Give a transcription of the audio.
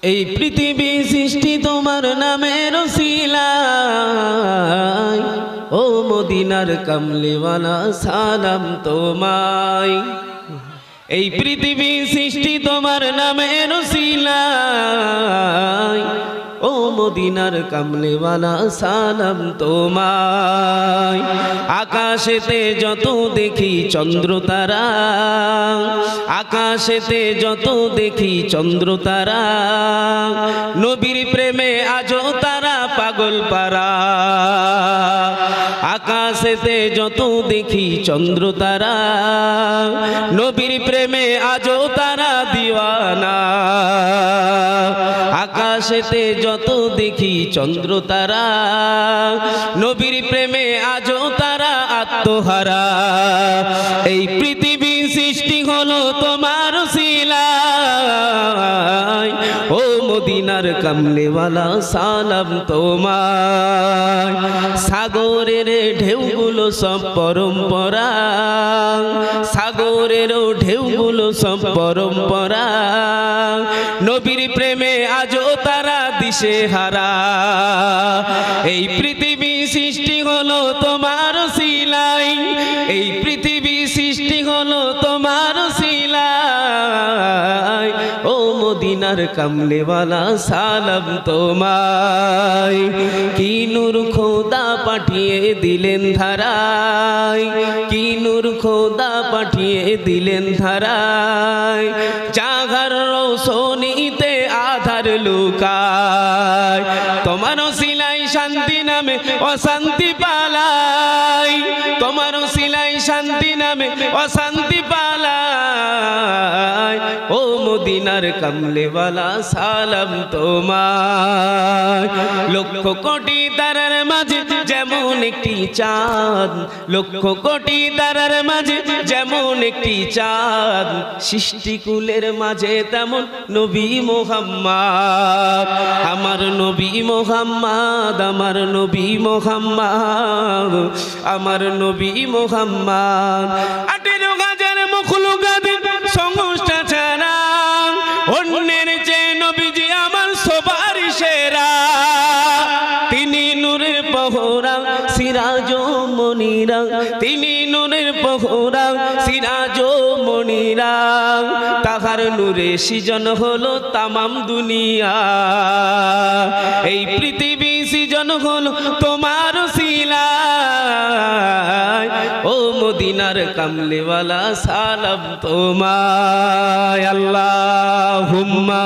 এই পৃথিবী সৃষ্টি তোমার নামের উসিলায়, ও মদিনার কামলিওয়ালা সালাম তোমায়। এই পৃথিবী সৃষ্টি তোমার নামের উসিলায়, ও মদিনার কামলিওয়ালা সালাম তোমায়। আকাশেতে যত দেখি চন্দ্র তারা, আকাশেতে যত দেখি চন্দ্র তারা, নবীর প্রেমে আজও তারা পাগল পারা। আকাশেতে যত দেখি চন্দ্র তারা, নবীর প্রেমে আজও তারা দিওয়ানা। আকাশেতে যত দেখি চন্দ্র তারা, নবীর প্রেমে আজও তারা আত্মহারা। এই পৃথিবী সৃষ্টি হলো তোমার উসিলায়, ও মদিনার কামলিওয়ালা সালাম তোমায়। সাগরের ঢেউগুলো সব পরম্পরা, সাগরের ঢেউগুলো সব পরম্পরা, নবীর প্রেমে আজও তারা দিশে হারা। এই পৃথিবী সৃষ্টি হলো তোমার উসিলায়, এই পৃথিবী সৃষ্টি হলো তোমার উসিলায়, ও মদিনার কামলিওয়ালা সালাম তোমায়। কি নূর খোদা পাঠিয়ে দিলেন ধারায়, কি নূর খোদা পাঠিয়ে দিলেন ধারায়, জাগার রৌশনীতে আধার লুকায়। তোমার উসিলায় শান্তি নামে অশান্তি পালায়, তোমার উসিলায় শান্তি নামে অশান্তি পালায়, ও মদিনার কামলিওয়ালা সালাম তোমায়। লক্ষ কোটি তারার মাঝে যেমন একটি চাঁদ, লক্ষ কোটি তারার মাঝে যেমন একটি চাঁদ, সৃষ্টিকুলের মাঝে তেমন নবী মুহাম্মদ। আমার নবী মুহাম্মদ, আমার নবী মুহাম্মদ, আমার নবী মুহাম্মদ। 18,000 মখলুকাতের সংস্থা ছাড়া অন্যের চেয়ে নবীজি আমার সবার সেরা। তিনি নূরের পহরা সিরাজ মনিরা, তিনি নূরের পহরা সিরাজ মনিরা, তাহার নূরে সৃজন হলো তামাম দুনিয়া। এই পৃথিবী সৃজন হলো তোমার উসিলায়, ও মদিনার কামলিওয়ালা সালাম তোমায়। আল্লাহুম্মা